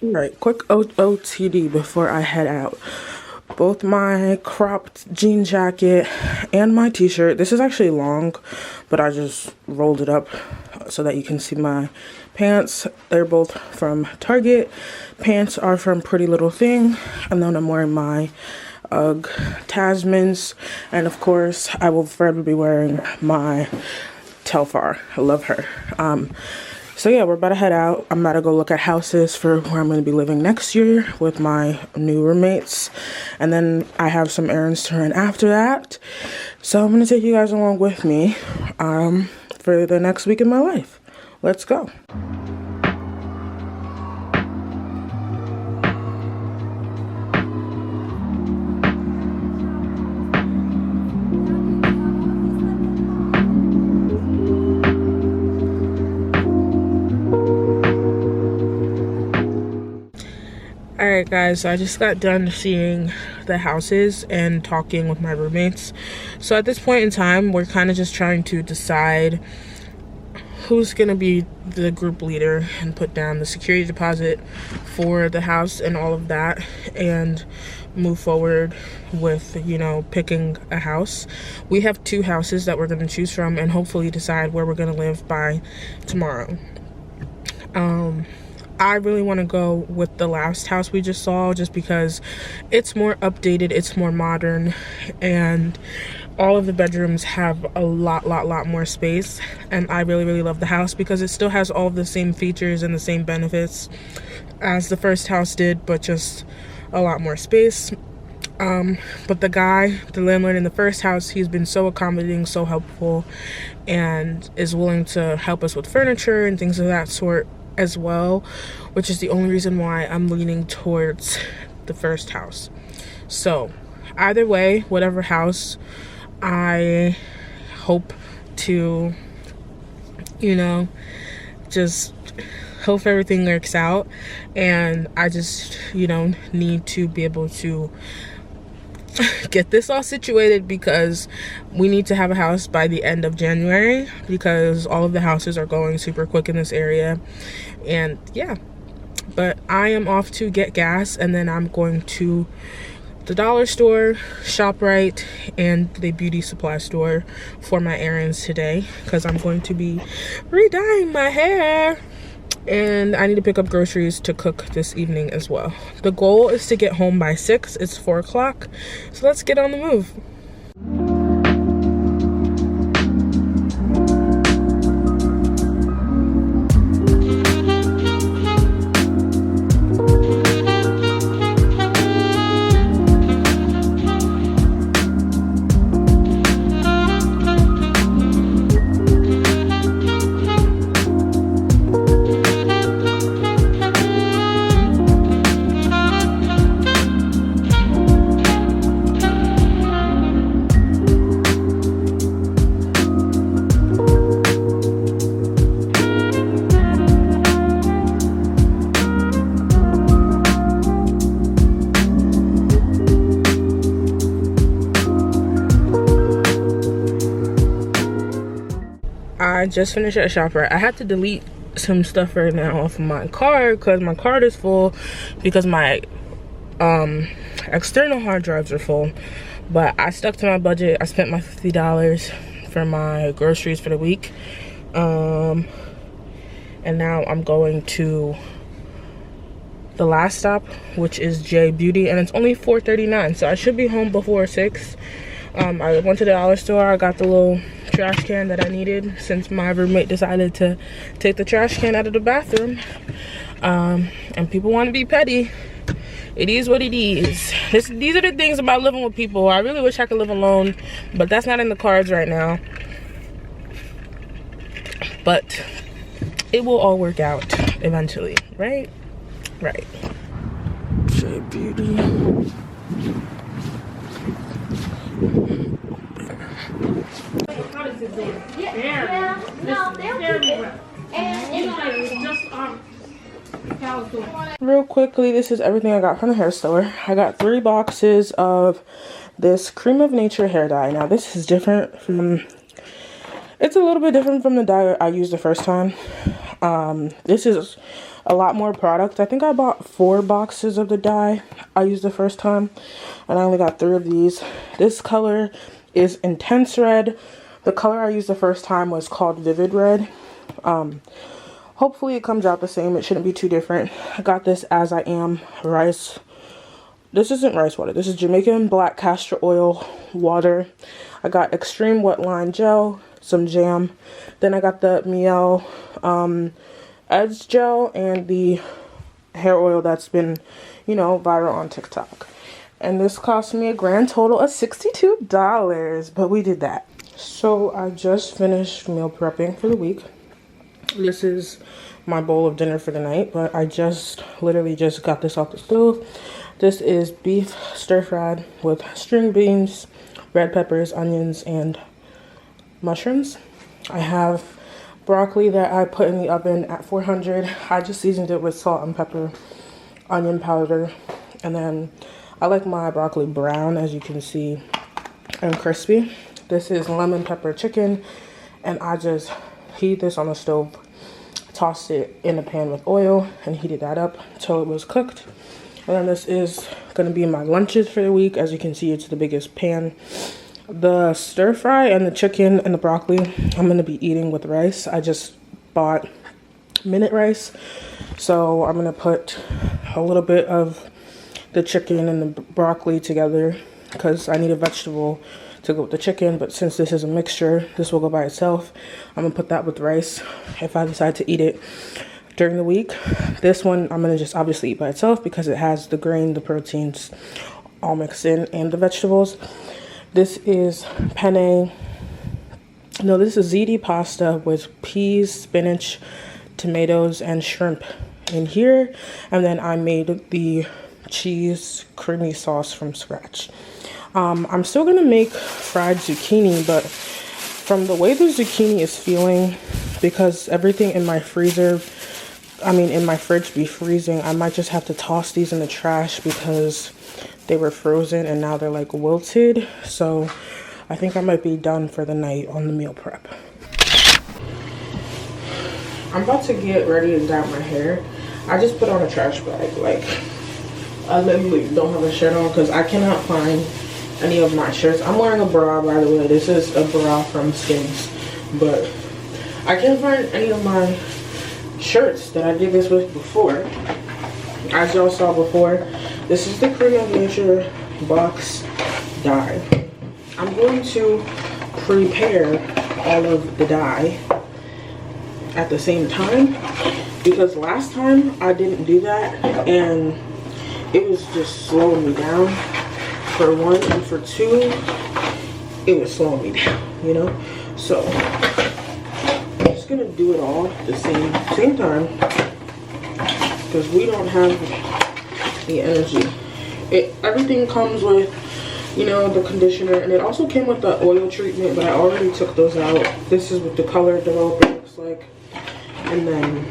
Alright, quick OOTD before I head out. Both my cropped jean jacket and my t-shirt, this is actually long, but I just rolled it up so that you can see my pants. They're both from Target. Pants are from Pretty Little Thing, and then I'm wearing my UGG Tasmans, and of course I will forever be wearing my Telfar. I love her. So yeah, we're about to head out. I'm about to go look at houses for where I'm going to be living next year with my new roommates. And then I have some errands to run after that. So I'm going to take you guys along with me for the next week in my life. Let's go. Alright guys, so I just got done seeing the houses and talking with my roommates. So at this point in time, we're kind of just trying to decide who's going to be the group leader and put down the security deposit for the house and all of that, and move forward with, you know, picking a house. We have 2 houses that we're going to choose from and hopefully decide where we're going to live by tomorrow. I really want to go with the last house we just saw just because it's more updated, it's more modern, and all of the bedrooms have a lot more space. And I really love the house because it still has all of the same features and the same benefits as the first house did, but just a lot more space. But the landlord in the first house, he's been so accommodating, so helpful, and is willing to help us with furniture and things of that sort as well, which is the only reason why I'm leaning towards the first house. So either way, whatever house, I hope to, you know, just hope everything works out. And I just, you know, need to be able to get this all situated because we need to have a house by the end of January because all of the houses are going super quick in this area. And yeah, but I am off to get gas, and then I'm going to the dollar store, ShopRite, and the beauty supply store for my errands today because I'm going to be re-dyeing my hair. And I need to pick up groceries to cook this evening as well. The goal is to get home by 6. It's 4 o'clock. So let's get on the move. I just finished at ShopRite. I had to delete some stuff right now off of my card because my card is full because my external hard drives are full. But I stuck to my budget. I spent my $50 for my groceries for the week. And now I'm going to the last stop, which is J Beauty, and it's only $4.39, so I should be home before 6. I went to the dollar store. I got the little trash can that I needed since my roommate decided to take the trash can out of the bathroom. And people want to be petty. It is what it is. These are the things about living with people. I really wish I could live alone, but that's not in the cards right now. But it will all work out eventually, right? Right. J Beauty. Yeah, no, they'll keep it. And Real quickly, this is everything I got from the hair store. I got 3 boxes of this Cream of Nature hair dye. Now this is different from, it's a little bit different from the dye I used the first time. This is a lot more product. I think I bought 4 boxes of the dye I used the first time, and I only got 3 of these. This color is Intense Red. The color I used the first time was called Vivid Red. Hopefully it comes out the same. It shouldn't be too different. I got this As I Am rice. This isn't rice water. This is Jamaican black castor oil water. I got Extreme Wet Line Gel, some jam. Then I got the Miel Edge Gel and the hair oil that's been, you know, viral on TikTok. And this cost me a grand total of $62, but we did that. So I just finished meal prepping for the week. This is my bowl of dinner for the night, but I literally just got this off the stove. This is beef stir-fried with string beans, red peppers, onions, and mushrooms. I have broccoli that I put in the oven at 400. I just seasoned it with salt and pepper, onion powder, and then I like my broccoli brown, as you can see, and crispy. This is lemon pepper chicken, and I just heat this on the stove, tossed it in a pan with oil, and heated that up until it was cooked. And then this is going to be my lunches for the week. As you can see, it's the biggest pan. The stir fry and the chicken and the broccoli I'm going to be eating with rice. I just bought minute rice, so I'm going to put a little bit of the chicken and the broccoli together because I need a vegetable to go with the chicken, but since this is a mixture, this will go by itself. I'm gonna put that with rice if I decide to eat it during the week. This one I'm gonna just obviously eat by itself because it has the grain, the proteins all mixed in, and the vegetables. This is penne, no, this is ziti pasta with peas, spinach, tomatoes, and shrimp in here. And then I made the cheese creamy sauce from scratch. I'm still gonna make fried zucchini, but from the way the zucchini is feeling, because everything in my freezer, in my fridge be freezing, I might just have to toss these in the trash because they were frozen and now they're like wilted. So I think I might be done for the night on the meal prep. I'm about to get ready to dye my hair. I just put on a trash bag. Like, I literally don't have a shirt on because I cannot find any of my shirts. I'm wearing a bra, by the way. This is a bra from Skims, but I can't find any of my shirts that I did this with before. As y'all saw before, this is the Cream of Nature box dye. I'm going to prepare all of the dye at the same time because last time I didn't do that and it was just slowing me down. For one, and for two, it was slowing me down, you know. So I'm just gonna do it all at the same time because we don't have the energy. Everything comes with, you know, the conditioner, and it also came with the oil treatment, but I already took those out. This is what the color developer looks like, and then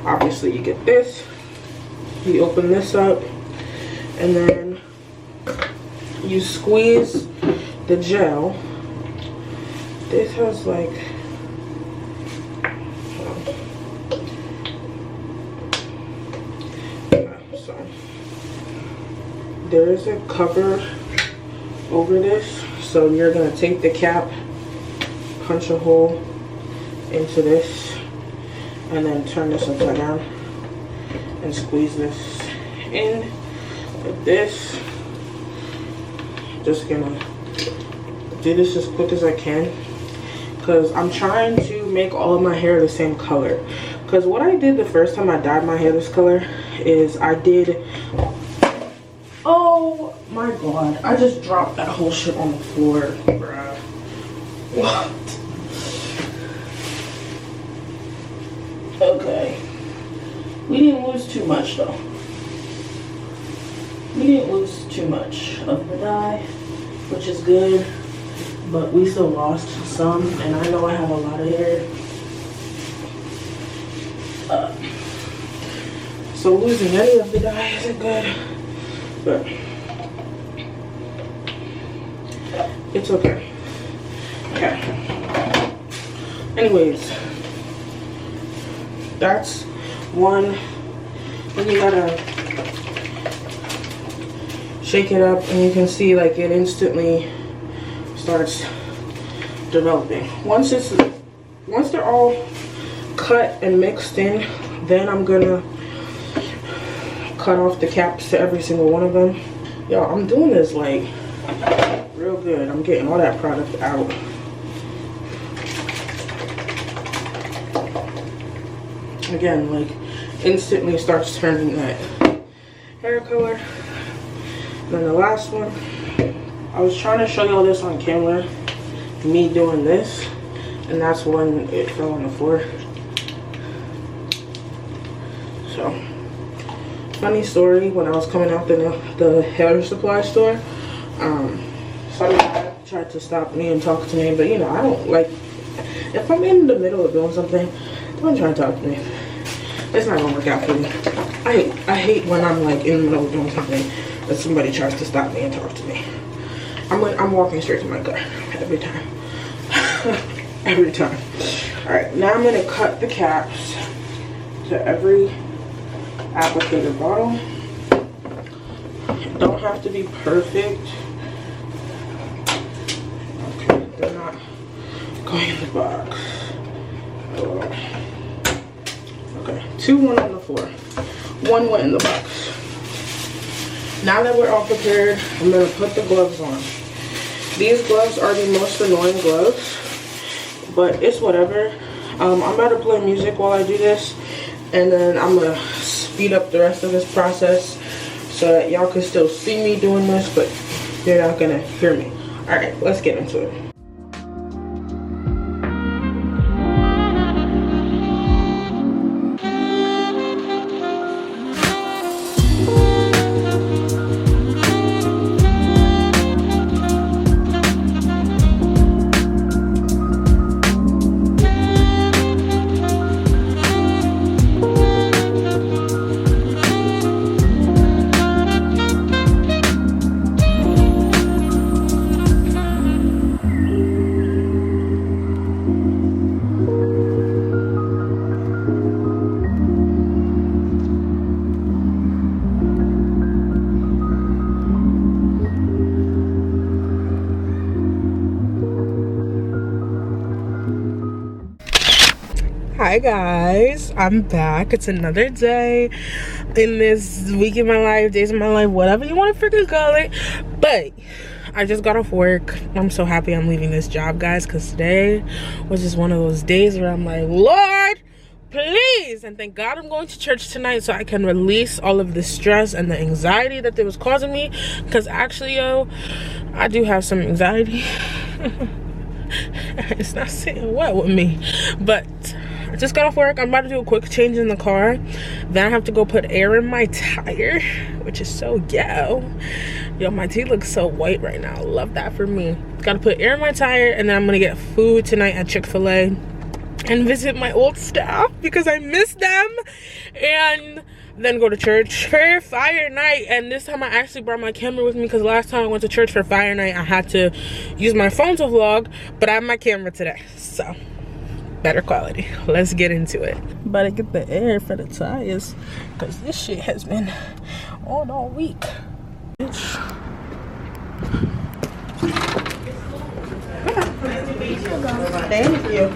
obviously you get this. You open this up, and then you squeeze the gel. This has like, so there is a cover over this, so you're gonna take the cap, punch a hole into this, and then turn this upside down and squeeze this in with this. Just gonna do this as quick as I can because I'm trying to make all of my hair the same color. Because what I did the first time I dyed my hair this color is I did, oh my god, I just dropped that whole shit on the floor, bruh. What? Okay, we didn't lose too much though. We didn't lose too much of the dye, which is good, but we still lost some, and I know I have a lot of hair. So losing any of the dye isn't good, but it's okay. Okay. Anyways, that's one. Then you gotta shake it up, and you can see like it instantly starts developing. Once they're all cut and mixed in, then I'm gonna cut off the caps to every single one of them. Yo, I'm doing this like real good. I'm getting all that product out. Again, like instantly starts turning that hair color. And then the last one, I was trying to show y'all this on camera, me doing this, and that's when it fell on the floor. So, funny story, when I was coming out the hair supply store, somebody tried to stop me and talk to me, but you know, I don't like, if I'm in the middle of doing something, don't try to talk to me. It's not gonna work out for me. I hate when I'm like in the middle of doing something that somebody tries to stop me and talk to me. I'm walking straight to my car every time. Every time. Alright, now I'm gonna cut the caps to every applicator bottle. It don't have to be perfect. Okay, they're not going in the box. Okay, 2 went on the floor. 1 went in the box. Now that we're all prepared, I'm gonna put the gloves on. These gloves are the most annoying gloves, but it's whatever. I'm about to play music while I do this, and then I'm gonna speed up the rest of this process so that y'all can still see me doing this, but you're not gonna hear me. All right, let's get into it. Hi guys, I'm back. It's another day in this week in my life, days of my life, whatever you want to freaking call it. But I just got off work. I'm so happy I'm leaving this job, guys, because today was just one of those days where I'm like, Lord, please. And thank God I'm going to church tonight so I can release all of the stress and the anxiety that it was causing me. Because actually, yo, I do have some anxiety. It's not sitting well with me, but I just got off work. I'm about to do a quick change in the car. Then I have to go put air in my tire, which is so yo. My teeth look so white right now. Love that for me. Gotta put air in my tire, and then I'm gonna get food tonight at Chick-fil-A and visit my old staff because I miss them, and then go to church for fire night. And this time I actually brought my camera with me because last time I went to church for fire night I had to use my phone to vlog, but I have my camera today, so better quality. Let's get into it. Better get the air for the tires because this shit has been on all week. Thank you.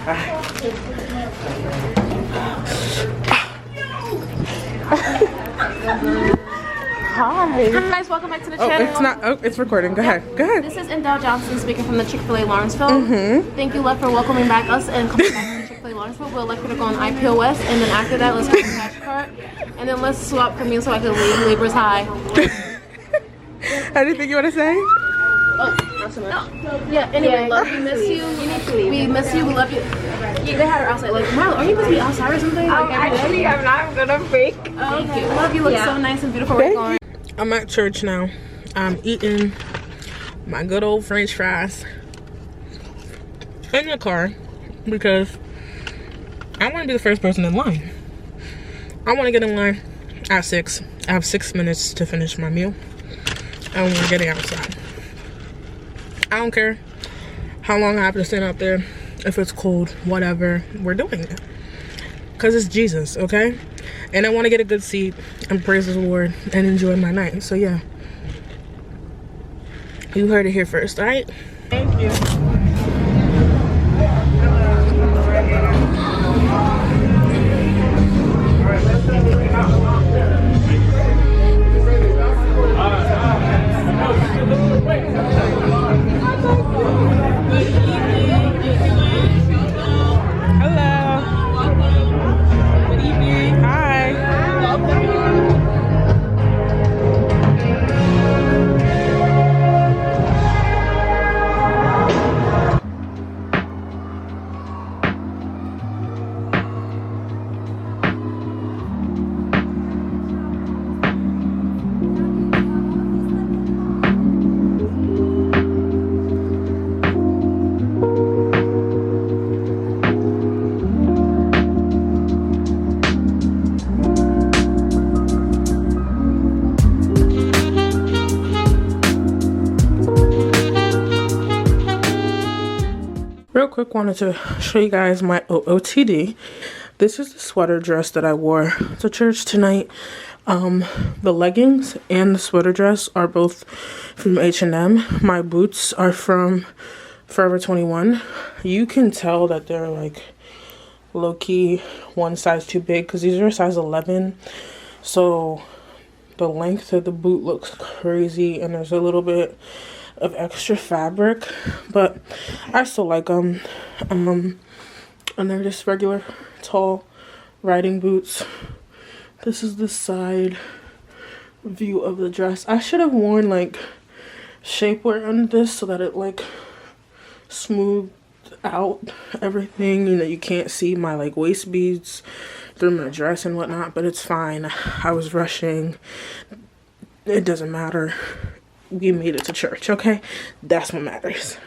Hi. Hi guys, welcome back to the channel. It's not. Oh, it's recording. Go ahead. Go ahead. This is Endell Johnson speaking from the Chick-fil-A Lawrenceville. Thank you, love, for welcoming back us and coming back to Chick-fil-A Lawrenceville. We'll like you to go on IPO West, and then after that, let's go to cash cart, and then let's swap for me so I can leave Labor's High. Anything you want to say? Yeah. Anyway, love, we miss you. You need to leave. We miss you. We love you. They had her outside. Like, Marlo, are you supposed to be outside or something? Like, actually, I'm not. I'm gonna bake. Thank you. Love you. Look so nice and beautiful. Thank you. I'm at church now. I'm eating my good old French fries in the car because I want to be the first person in line. I want to get in line at 6. I have 6 minutes to finish my meal. And we're getting outside. I don't care how long I have to stand out there. If it's cold, whatever, we're doing it. Because it's Jesus, okay? And I want to get a good seat and praise the Lord and enjoy my night. So yeah. You heard it here first, alright? Thank you. Real quick, wanted to show you guys my OOTD. This is the sweater dress that I wore to church tonight. The leggings and the sweater dress are both from H&M. My boots are from Forever 21. You can tell that they're like low-key one size too big because these are a size 11. So the length of the boot looks crazy and there's a little bit of extra fabric, but I still like them. And they're just regular tall riding boots. This is the side view of the dress. I should have worn like shapewear under this so that it like smoothed out everything. You know, you can't see my like waist beads through my dress and whatnot, but it's fine. I was rushing. It doesn't matter. We made it to church, okay? That's what matters.